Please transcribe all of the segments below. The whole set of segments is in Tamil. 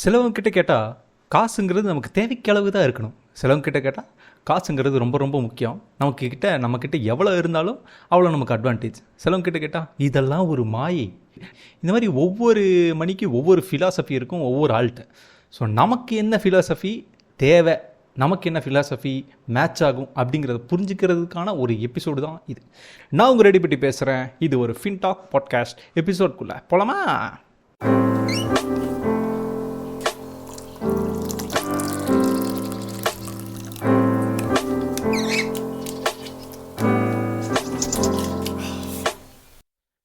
சிலவங்க கிட்ட கேட்டால் காசுங்கிறது நமக்கு தேவைக்கு அளவு தான் இருக்கணும். சிலவங்க கிட்ட கேட்டால் காசுங்கிறது ரொம்ப ரொம்ப முக்கியம். நம்மக்கிட்ட எவ்வளோ இருந்தாலும் அவ்வளோ நமக்கு அட்வான்டேஜ். சிலவங்க கிட்ட கேட்டால் இதெல்லாம் ஒரு மாயை. இந்த மாதிரி ஒவ்வொரு மணிக்கு ஒவ்வொரு ஃபிலாசபி இருக்கும் ஒவ்வொரு ஆள்கிட்ட. ஸோ நமக்கு என்ன ஃபிலாசபி தேவை, நமக்கு என்ன ஃபிலாசபி மேட்ச் ஆகும் அப்படிங்கிறத புரிஞ்சுக்கிறதுக்கான ஒரு எபிசோடு தான் இது. நான் உங்கள் ரெடி பற்றி பேசுகிறேன். இது ஒரு ஃபின்டாக் பாட்காஸ்ட் எபிசோட்குள்ளே போலாமா?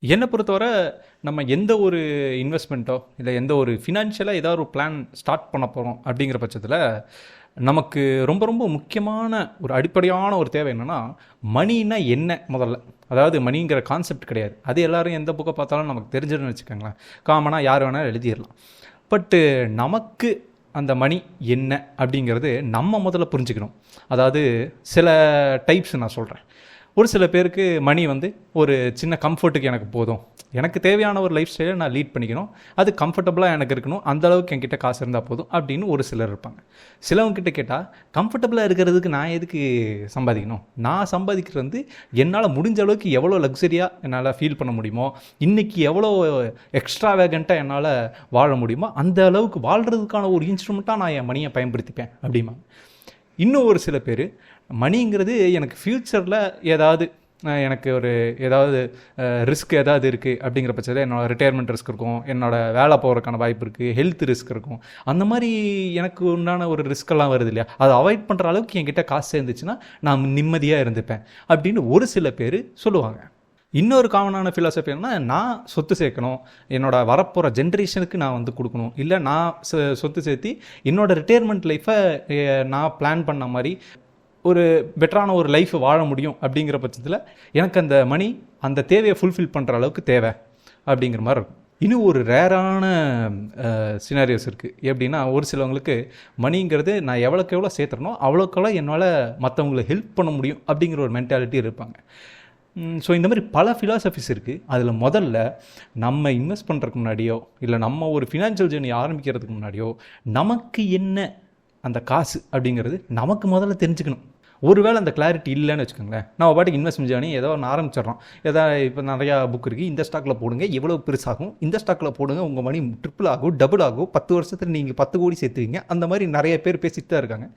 என்னை பொறுத்தவரை நம்ம எந்த ஒரு இன்வெஸ்ட்மெண்ட்டோ இல்லை எந்த ஒரு ஃபினான்ஷியலாக ஏதாவது ஒரு பிளான் ஸ்டார்ட் பண்ண போகிறோம் அப்படிங்கிற பட்சத்தில் நமக்கு ரொம்ப ரொம்ப முக்கியமான ஒரு அடிப்படையான ஒரு தேவை என்னென்னா, மணின்னா என்ன முதல்ல. அதாவது மணிங்கிற கான்செப்ட் கிடையாது. அது எல்லோரும் எந்த புக்கை பார்த்தாலும் நமக்கு தெரிஞ்சிடுன்னு வச்சுக்கோங்களேன். காமனாக யார் வேணாலும் எழுதிடலாம். பட்டு நமக்கு அந்த மணி என்ன அப்படிங்கிறது நம்ம முதல்ல புரிஞ்சுக்கணும். அதாவது சில டைப்ஸ் நான் சொல்கிறேன். ஒரு சில பேருக்கு மணி ஒரு சின்ன கம்ஃபர்ட்டுக்கு எனக்கு போதும், எனக்கு தேவையான ஒரு லைஃப் ஸ்டைலை நான் லீட் பண்ணிக்கணும், அது கம்ஃபர்டபுளாக எனக்கு இருக்கணும், அந்தளவுக்கு என்கிட்ட காசு இருந்தால் போதும் அப்படின்னு ஒரு சிலர் இருப்பாங்க. சிலவங்ககிட்ட கேட்டால் கம்ஃபர்டபுளாக இருக்கிறதுக்கு நான் எதுக்கு சம்பாதிக்கணும், நான் சம்பாதிக்கிறது என்னால் முடிஞ்ச அளவுக்கு எவ்வளோ லக்ஸரியாக என்னால் ஃபீல் பண்ண முடியுமோ, இன்றைக்கி எவ்வளோ எக்ஸ்ட்ராவேகண்ட்டாக என்னால் வாழ முடியுமோ அந்த அளவுக்கு வாழ்கிறதுக்கான ஒரு இன்ஸ்ட்ருமெண்ட்டாக நான் என் மணியை பயன்படுத்திப்பேன் அப்படிமா. இன்னும் ஒரு சில பேர் மணிங்கிறது எனக்கு ஃப்யூச்சரில் எனக்கு ஏதாவது ரிஸ்க் ஏதாவது இருக்குது அப்படிங்கிற பட்சத்தில் என்னோடய ரிட்டையர்மெண்ட் ரிஸ்க் இருக்கும், என்னோடய வேலை போகிறதுக்கான வாய்ப்பு இருக்குது, ஹெல்த் ரிஸ்க் இருக்கும், அந்த மாதிரி எனக்கு உண்டான ஒரு ரிஸ்க்கெல்லாம் வருது இல்லையா, அதை அவாய்ட் பண்ணுற அளவுக்கு என்கிட்ட காசு சேர்ந்துச்சுன்னா நான் நிம்மதியாக இருந்துப்பேன் அப்படின்னு ஒரு சில பேர் சொல்லுவாங்க. இன்னொரு காமனான ஃபிலாசபி என்னன்னா, நான் சொத்து சேர்க்கணும், என்னோடய வரப்போகிற ஜென்ரேஷனுக்கு நான் கொடுக்கணும், இல்லை நான் சொத்து சேர்த்தி என்னோடய ரிட்டையர்மெண்ட் லைஃப்பை நான் பிளான் பண்ண மாதிரி ஒரு பெட்டரான ஒரு லைஃப் வாழ முடியும் அப்படிங்கிற பட்சத்தில் எனக்கு அந்த மணி அந்த தேவையை ஃபுல்ஃபில் பண்ணுற அளவுக்கு தேவை அப்படிங்கிற மாதிரி இருக்கும். இன்னும் ஒரு ரேரான சினாரியோஸ் இருக்குது. எப்படின்னா, ஒரு சிலவங்களுக்கு மணிங்கிறது நான் எவ்வளோக்கு எவ்வளோ சேர்த்துறனோ அவ்வளோக்கெவ்வளோ என்னால் மற்றவங்களுக்கு ஹெல்ப் பண்ண முடியும் அப்படிங்கிற ஒரு மென்டாலிட்டி இருப்பாங்க. ஸோ இந்த மாதிரி பல ஃபிலாசபிஸ் இருக்குது. அதில் முதல்ல நம்ம இன்வெஸ்ட் பண்ணுறதுக்கு முன்னாடியோ இல்லை நம்ம ஒரு ஃபினான்ஷியல் ஜேர்னி ஆரம்பிக்கிறதுக்கு முன்னாடியோ நமக்கு என்ன அந்த காசு அப்படிங்கிறது நமக்கு முதல்ல தெரிஞ்சுக்கணும். ஒருவேளை அந்த கிளாரிட்டி இல்லைன்னு வச்சுக்கோங்களேன், நம்ம பாட்டுக்கு இன்வெஸ்ட்மெண்ட் ஜேர்னி ஏதோ ஒன்று ஆரம்பிச்சிடறோம். இப்போ நிறையா புக் இருக்குது, இந்த ஸ்டாக்கில் போடுங்க எவ்வளோ பெருசாகும், இந்த ஸ்டாக்கில் போடுங்க உங்கள் மணி ட்ரிபிள் ஆகும், டபுள் ஆகும், 10 வருஷத்தில் நீங்கள் 10 கோடி சேர்த்துவீங்க, அந்த மாதிரி நிறைய பேர் பேசிட்டு தான் இருக்காங்க.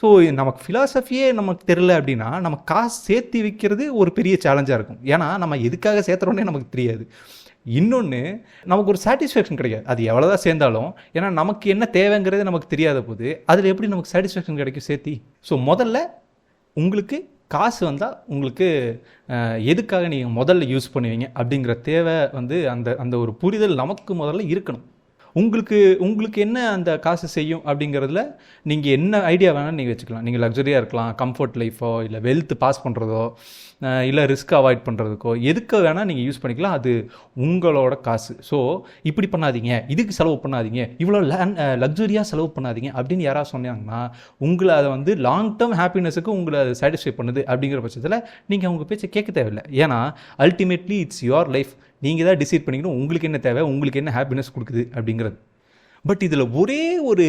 ஸோ நமக்கு ஃபிலாசபியே நமக்கு தெரில அப்படின்னா நம்ம காசு சேர்த்து வைக்கிறது ஒரு பெரிய சேலஞ்சாக இருக்கும். ஏன்னா நம்ம எதுக்காக சேர்த்துறோன்னே நமக்கு தெரியாது. இன்னொன்று, நமக்கு ஒரு சாட்டிஸ்ஃபேக்ஷன் கிடைக்காது அது எவ்வளோதான் சேர்ந்தாலும். ஏன்னா நமக்கு என்ன தேவைங்கிறது நமக்கு தெரியாத போது அதில் எப்படி நமக்கு சாட்டிஸ்ஃபேக்ஷன் கிடைக்கும் சேர்த்தி. ஸோ முதல்ல உங்களுக்கு காசு வந்தால் உங்களுக்கு எதுக்காக நீங்கள் முதல்ல யூஸ் பண்ணுவீங்க அப்படிங்கிற தேவை அந்த ஒரு புரிதல் நமக்கு முதல்ல இருக்கணும். உங்களுக்கு என்ன அந்த காசு செய்யும் அப்படிங்கிறதுல நீங்கள் என்ன ஐடியா வேணாலும் நீங்கள் வச்சுக்கலாம். நீங்கள் லக்ஸரியாக இருக்கலாம், கம்ஃபர்ட் லைஃபோ இல்லை வெல்த் பாஸ் பண்ணுறதோ இல்லை ரிஸ்க் அவாய்ட் பண்ணுறதுக்கோ எதுக்கு வேணால் நீங்கள் யூஸ் பண்ணிக்கலாம். அது உங்களோட காசு. ஸோ இப்படி பண்ணாதீங்க, இதுக்கு செலவு பண்ணாதீங்க, இவ்வளோ லக்ஸரியாக செலவு பண்ணாதீங்க அப்படின்னு யாராவது சொன்னாங்கன்னா உங்களை அதை லாங் டேர்ம் ஹாப்பினஸுக்கு உங்களை அதை சாட்டிஸ்ஃபை பண்ணுது அப்படிங்கிற பட்சத்தில் நீங்கள் அவங்க பேச்சை கேட்க தேவையில்லை. ஏன்னா அல்டிமேட்லி இட்ஸ் யுவர் லைஃப். நீங்கள் தான் டிசைட் பண்ணிக்கணும் உங்களுக்கு என்ன தேவை, உங்களுக்கு என்ன ஹாப்பினஸ் கொடுக்குது அப்படிங்கிறது. பட் இதில் ஒரே ஒரு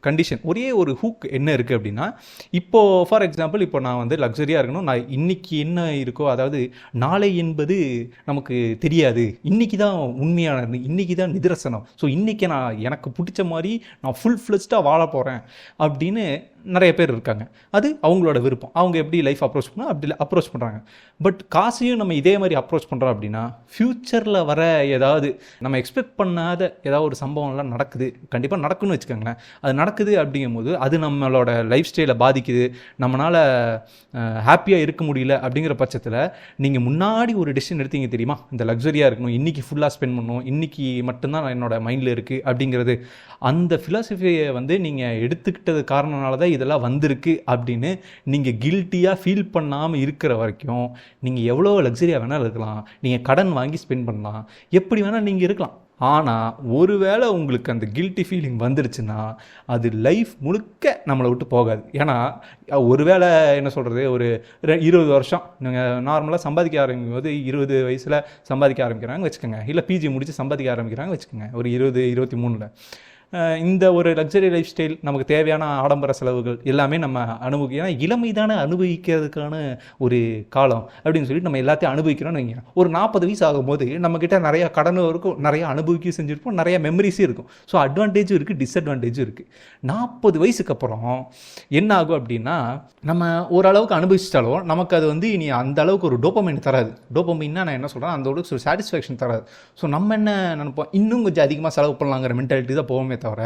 கண்டிஷன், ஒரே ஒரு ஹூக் என்ன இருக்குது அப்படின்னா, இப்போது ஃபார் எக்ஸாம்பிள் இப்போ நான் லக்ஸரியாக இருக்கணும், நான் இன்றைக்கி என்ன இருக்கோ, அதாவது நாளை என்பது நமக்கு தெரியாது, இன்றைக்கி தான் உண்மையானது, இன்றைக்கி தான் நிதர்சனம், ஸோ இன்றைக்கி நான் எனக்கு பிடிச்ச மாதிரி நான் ஃபுல் ஃப்ளெஜ்டாக வாழ போகிறேன் அப்படின்னு நிறைய பேர் இருக்காங்க. அது அவங்களோட விருப்பம், அவங்க எப்படி லைஃப் அப்ரோச் பண்ணால் அப்படி அப்ரோச் பண்ணுறாங்க. பட் காசையும் நம்ம இதே மாதிரி அப்ரோச் பண்ணுறோம் அப்படின்னா ஃப்யூச்சரில் வர ஏதாவது நம்ம எக்ஸ்பெக்ட் பண்ணாத ஏதாவது ஒரு சம்பவம்லாம் நடக்குது, கண்டிப்பாக நடக்குன்னு வச்சுக்கோங்களேன். அது நடக்குது அப்படிங்கும்போது அது நம்மளோட லைஃப் ஸ்டைலை பாதிக்குது, நம்மளால் ஹாப்பியாக இருக்க முடியல அப்படிங்கிற பட்சத்தில் நீங்கள் முன்னாடி ஒரு டெசிஷன் எடுத்தீங்க தெரியுமா, இந்த லக்ஸரியாக இருக்கணும், இன்றைக்கி ஃபுல்லாக ஸ்பெண்ட் பண்ணணும், இன்றைக்கி மட்டும்தான் என்னோட மைண்டில் இருக்குது அப்படிங்கிறது, அந்த ஃபிலாசபியை நீங்கள் எடுத்துக்கிட்டது காரணனால தான் இதெல்லாம் வந்திருக்கு அப்படின்னு நீங்கள் கில்ட்டியாக ஃபீல் பண்ணாமல் இருக்கிற வரைக்கும் நீங்கள் எவ்வளோ லக்ஸரியாக வேணாலும் இருக்கலாம், நீங்கள் கடன் வாங்கி ஸ்பெண்ட் பண்ணலாம், எப்படி வேணால் நீங்கள் இருக்கலாம். ஆனால் ஒருவேளை உங்களுக்கு அந்த கில்ட்டி ஃபீலிங் வந்துருச்சுன்னா அது லைஃப் முழுக்க நம்மளை விட்டு போகாது. ஏன்னா ஒருவேளை என்ன சொல்கிறது, ஒரு 20 வருஷம் நீங்கள் நார்மலாக சம்பாதிக்க ஆரம்பிக்கும் போது 20 வயசில் சம்பாதிக்க ஆரம்பிக்கிறாங்க வச்சுக்கோங்க, இல்லை பிஜி முடித்து சம்பாதிக்க ஆரம்பிக்கிறாங்க வச்சுக்கோங்க, ஒரு 20-23 இந்த ஒரு லக்ஸரி லைஃப் ஸ்டைல், நமக்கு தேவையான ஆடம்பர செலவுகள் எல்லாமே நம்ம ஏன்னா இளமை தானே அனுபவிக்கிறதுக்கான ஒரு காலம் அப்படின்னு சொல்லிட்டு நம்ம எல்லாத்தையும் அனுபவிக்கிறோம்னு வைங்க. ஒரு 40 வயசு ஆகும்போது நம்மக்கிட்ட நிறையா கடனும் இருக்கும், நிறைய அனுபவிக்க செஞ்சுருப்போம், நிறைய மெமரிஸும் இருக்கும். ஸோ அட்வான்டேஜும் இருக்குது, டிஸ்அட்வான்டேஜும் இருக்குது. 40 வயசுக்கு அப்புறம் என்ன ஆகும் அப்படின்னா, நம்ம ஓரளவுக்கு அனுபவிச்சிட்டாலும் நமக்கு அது இனி அந்த அளவுக்கு ஒரு டோபமைன் தராது. டோபமைன்னா நான் என்ன சொல்கிறேன், அந்த அளவுக்கு ஒரு சாட்டிஸ்ஃபேக்ஷன் தராது. ஸோ நம்ம என்ன நினைப்போம், இன்னும் கொஞ்சம் அதிகமாக செலவு பண்ணலாங்கிற மென்டாலிட்டி தான் போவோமே தவிர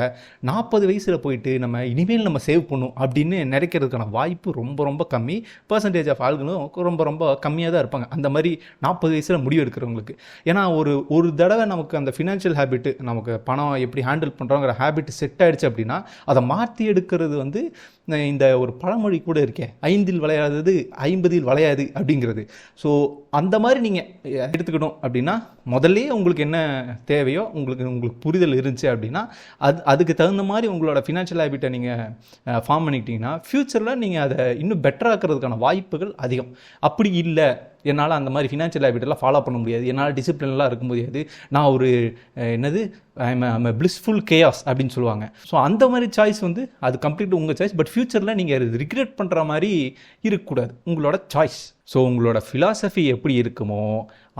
40 வயசில் போயிட்டு நம்ம இனிமேல் நம்ம சேவ் பண்ணும் அப்படின்னு நினைக்கிறதுக்கான வாய்ப்பு ரொம்ப ரொம்ப கம்மி. பர்சன்டேஜ் ஆஃப் ஆளுங்களும் ரொம்ப ரொம்ப கம்மியாக தான் இருப்பாங்க அந்த மாதிரி 40 வயசில் முடிவு எடுக்கிறவங்களுக்கு. ஏன்னா ஒரு தடவை நமக்கு அந்த ஃபினான்ஷியல் ஹேபிட்டு, நமக்கு பணம் எப்படி ஹேண்டில் பண்ணுறோங்கிற ஹேபிட் செட் ஆகிடுச்சு அப்படின்னா அதை மாற்றி எடுக்கிறது இந்த ஒரு பழமொழி கூட இருக்கே, 5இல் வளையாதது 50இல் வளையாது அப்படிங்கிறது. ஸோ அந்த மாதிரி நீங்கள் எடுத்துக்கணும் அப்படின்னா முதல்ல உங்களுக்கு என்ன தேவையோ உங்களுக்கு புரிதல் இருந்துச்சு அப்படின்னா அதுக்கு தகுந்த மாதிரி உங்களோட ஃபினான்ஷியல் ஹேபிட்டை நீங்கள் ஃபார்ம் பண்ணிக்கிட்டீங்கன்னா ஃப்யூச்சரில் நீங்கள் அதை இன்னும் பெட்டராக்கிறதுக்கான வாய்ப்புகள் அதிகம். அப்படி இல்லை, என்னால் அந்த மாதிரி ஃபினான்ஷியல் ஹேபிட்டெல்லாம் ஃபாலோ பண்ண முடியாது, என்னால் டிசிப்ளின்லாம் இருக்க முடியாது, நான் ஒரு ஐம் பிளிஸ்ஃபுல் கேயாஸ் அப்படின்னு சொல்லுவாங்க. ஸோ அந்த மாதிரி சாய்ஸ் அது கம்ப்ளீட் உங்கள் சாய்ஸ். பட் ஃப்யூச்சரில் நீங்கள் ரிக்ரெட் பண்ணுற மாதிரி இருக்கக்கூடாது, உங்களோட சாய்ஸ். ஸோ உங்களோட ஃபிலாசபி எப்படி இருக்குமோ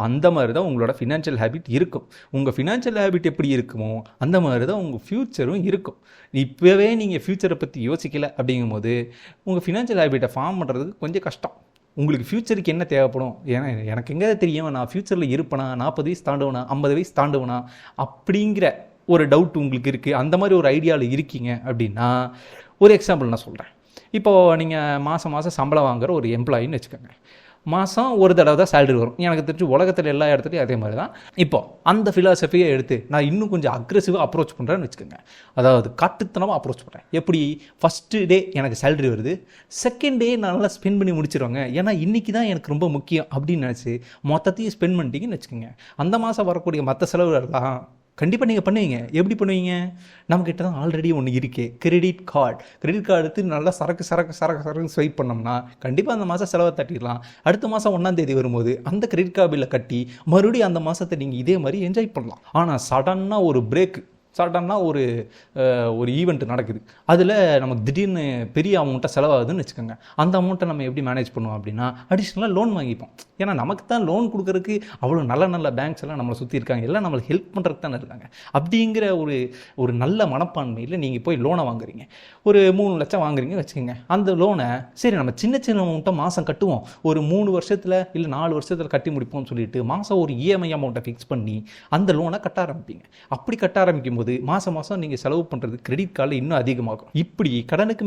அந்த மாதிரி தான் உங்களோட ஃபினான்ஷியல் ஹேபிட் இருக்கும். உங்கள் ஃபினான்ஷியல் ஹேபிட் எப்படி இருக்குமோ அந்த மாதிரி தான் உங்கள் ஃப்யூச்சரும் இருக்கும். இப்போவே நீங்கள் ஃப்யூச்சரை பற்றி யோசிக்கலை அப்படிங்கும்போது உங்கள் ஃபினான்ஷியல் ஹேபிட்டை ஃபார்ம் பண்ணுறதுக்கு கொஞ்சம் கஷ்டம். உங்களுக்கு ஃப்யூச்சருக்கு என்ன தேவைப்படும், ஏன்னா எனக்கு எங்கே தெரியும் நான் ஃப்யூச்சரில் இருப்பேனா, 40 வயசு தாண்டுவேனா, 50 வயசு தாண்டுவேனா அப்படிங்கிற ஒரு டவுட் உங்களுக்கு இருக்குது. அந்த மாதிரி ஒரு ஐடியாவில் இருக்கீங்க அப்படின்னா ஒரு எக்ஸாம்பிள் நான் சொல்கிறேன். இப்போது நீங்கள் மாதம் சம்பளம் வாங்குகிற ஒரு எம்ப்ளாயின்னு வச்சுக்கோங்க. மாதம் ஒரு தடவை தான் சேலரி வரும். எனக்கு தெரிஞ்சு உலகத்தில் எல்லா இடத்துலையும் அதே மாதிரி தான். இப்போது அந்த ஃபிலாசபியை எடுத்து நான் இன்னும் கொஞ்சம் அக்ரெசிவாக அப்ரோச் பண்ணுறேன்னு வச்சுக்கோங்க. அதாவது காட்டுத்தனமாக அப்ரோச் பண்ணுறேன். எப்படி, ஃபஸ்ட்டு டே எனக்கு சேலரி வருது, செகண்ட் டே நான் நல்லா ஸ்பெண்ட் பண்ணி முடிச்சிருவாங்க, ஏன்னா இன்றைக்கி தான் எனக்கு ரொம்ப முக்கியம் அப்படின்னு நினச்சி மொத்தத்தையும் ஸ்பெண்ட் பண்ணிட்டீங்கன்னு வச்சுக்கோங்க. அந்த மாதம் வரக்கூடிய மற்ற செலவுகள்லாம் கண்டிப்பாக நீங்கள் பண்ணுவீங்க. எப்படி பண்ணுவீங்க, நம்மக்கிட்ட தான் ஆல்ரெடி ஒன்று இருக்கே, கிரெடிட் கார்டு எடுத்து நல்லா சரக்கு ஸ்வைப் பண்ணோம்னா கண்டிப்பாக அந்த மாதம் செலவை தட்டிடலாம். அடுத்த மாதம் 1ஆம் தேதி வரும்போது அந்த கிரெடிட் கார்டு பில்லை கட்டி மறுபடியும் அந்த மாதத்தை நீங்கள் இதே மாதிரி என்ஜாய் பண்ணலாம். ஆனால் சடனாக ஒரு பிரேக்கு, சடனாக ஒரு ஈவெண்ட் நடக்குது, அதில் நமக்கு திடீர்னு பெரிய அமௌண்ட்டாக செலவாகுதுன்னு வச்சுக்கோங்க. அந்த அமௌண்ட்டை நம்ம எப்படி மேனேஜ் பண்ணுவோம் அப்படின்னா அடிஷ்னலாக லோன் வாங்கிப்போம். ஏன்னா நமக்கு தான் லோன் கொடுக்குறதுக்கு அவ்வளோ நல்ல பேங்க்ஸ் எல்லாம் நம்மளை சுற்றி இருக்காங்க, எல்லாம் நம்மளுக்கு ஹெல்ப் பண்ணுறதுக்கு தானே இருக்காங்க. அப்படிங்கிற ஒரு நல்ல மனப்பான்மையில் நீங்கள் போய் லோனை வாங்குறீங்க. ஒரு 3 லட்சம் வாங்குறீங்கன்னு வச்சுக்கோங்க. அந்த லோனை சரி நம்ம சின்ன அமௌண்ட்டை மாதம் கட்டுவோம், ஒரு 3 வருஷத்தில் இல்லை 4 வருஷத்தில் கட்டி முடிப்போம்னு சொல்லிட்டு மாதம் ஒரு இஎம்ஐ அமௌண்ட்டை ஃபிக்ஸ் பண்ணி அந்த லோனை கட்ட ஆரம்பிப்பீங்க. அப்படி கட்ட ஆரம்பிக்கும் போது மாதம் நீங்கள் செலவு பண்ணுறது கிரெடிட் கார்டில் இன்னும் அதிகமாகும். இப்படி கடனுக்கு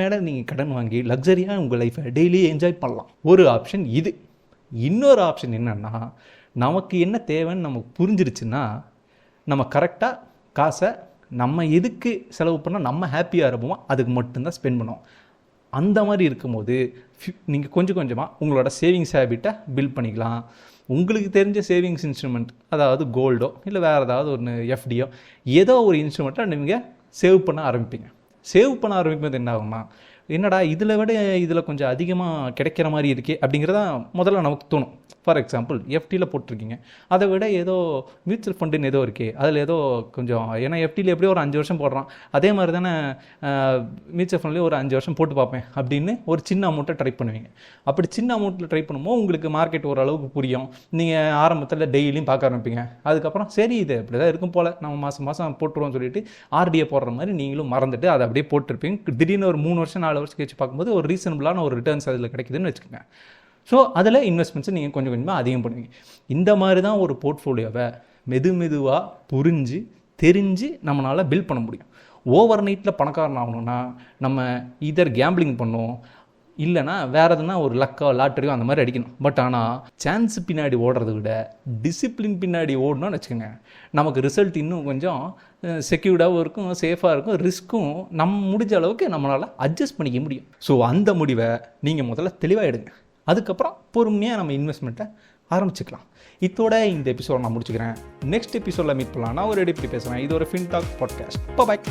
மேலே நீங்கள் கடன் வாங்கி லக்ஸரியாக உங்கள் லைஃப்பை டெய்லி என்ஜாய் பண்ணலாம். ஒரு ஆப்ஷன் இது. இன்னொரு ஆப்ஷன் என்னென்னா, நமக்கு என்ன தேவைன்னு நமக்கு புரிஞ்சிருச்சுன்னா நம்ம கரெக்டாக காசை நம்ம எதுக்கு செலவு பண்ணால் நம்ம ஹாப்பியாக இருப்போமோ அதுக்கு மட்டும்தான் ஸ்பெண்ட் பண்ணுவோம். அந்த மாதிரி இருக்கும்போது நீங்கள் கொஞ்சமாக உங்களோட சேவிங்ஸ் ஹேபிட்டை பில்ட் பண்ணிக்கலாம். உங்களுக்கு தெரிஞ்ச சேவிங்ஸ் இன்ஸ்ட்ருமெண்ட், அதாவது கோல்டோ இல்லை வேறு ஏதாவது ஒன்று எஃப்டியோ, ஏதோ ஒரு இன்ஸ்ட்ருமெண்ட்டை நீங்கள் சேவ் பண்ண ஆரம்பிப்பீங்க. சேவ் பண்ண ஆரம்பிக்கும்போது என்ன ஆகும்னா, என்னடா இதில் கொஞ்சம் அதிகமாக கிடைக்கிற மாதிரி இருக்கே அப்படிங்கிறதா முதல்ல நமக்கு தோணும். ஃபார் எக்ஸாம்பிள் எஃப்டியில் போட்டிருக்கீங்க, அதை விட ஏதோ மியூச்சுவல் ஃபண்டுன்னு ஏதோ இருக்கே, அதில் ஏதோ கொஞ்சம், ஏன்னா எஃப்டியில் எப்படியோ ஒரு 5 வருஷம் போடுறான், அதே மாதிரி தானே மியூச்சுவல் ஃபண்ட்லேயே ஒரு 5 வருஷம் போட்டு பார்ப்பேன் அப்படின்னு ஒரு சின்ன அமௌண்ட்டை ட்ரை பண்ணுவீங்க. அப்படி சின்ன அமௌண்ட்டில் ட்ரை பண்ணும்போது உங்களுக்கு மார்க்கெட் ஓரளவுக்கு புரியும். நீங்கள் ஆரம்பத்தில் டெய்லியும் பார்க்க ஆரம்பிப்பீங்க. அதுக்கப்புறம் சரி இது இப்படி தான் இருக்கும் போல், நம்ம மாதம் போட்டுருவோம்னு சொல்லிட்டு ஆர்டியை போடுற மாதிரி நீங்களும் மறந்துட்டு அதை அப்படியே போட்டிருப்பீங்க. திடீர்னு ஒரு 3 வருஷம் 4 வருஷம் கழிச்சு பார்க்கும்போது ஒரு ரீசனபிளான ஒரு ரிட்டர்ன்ஸ் அதில் கிடைக்குதுன்னு வச்சுக்கோங்க. ஸோ அதில் இன்வெஸ்ட்மெண்ட்ஸை நீங்கள் கொஞ்சமாக அதிகம் பண்ணுவீங்க. இந்த மாதிரி தான் ஒரு போர்ட்ஃபோலியோவை மெதுவாக புரிஞ்சு தெரிஞ்சு நம்மளால் பில்ட் பண்ண முடியும். ஓவர் நைட்டில் பணக்காரன் ஆகணும்னா நம்ம இதர் கேம்பிளிங் பண்ணோம், இல்லைனா வேறு எதுனா ஒரு லக்கோ லாட்டரியோ அந்த மாதிரி அடிக்கணும். பட் ஆனால் சான்ஸ் பின்னாடி ஓடுறத விட டிசிப்ளின் பின்னாடி ஓடணும்னு வச்சுக்கோங்க, நமக்கு ரிசல்ட் இன்னும் கொஞ்சம் செக்யூர்டாகவும் இருக்கும், சேஃபாக இருக்கும், ரிஸ்க்கும் நம்ம முடிஞ்ச அளவுக்கு நம்மளால் அட்ஜஸ்ட் பண்ணிக்க முடியும். ஸோ அந்த முடிவை நீங்கள் முதல்ல தெளிவாக எடுங்க. அதுக்கப்புறம் பொறுமையாக நம்ம இன்வெஸ்ட்மெண்ட்டை ஆரம்பிச்சுக்கலாம். இதோட இந்த எபிசோட நான் முடிச்சுக்கிறேன். நெக்ஸ்ட் எபிசோடில் மீட் பண்ணலாம். நான் ஒரு எப்படி பேசுகிறேன். இது ஒரு ஃபின்டாக் பாட்காஸ்ட். பாய்.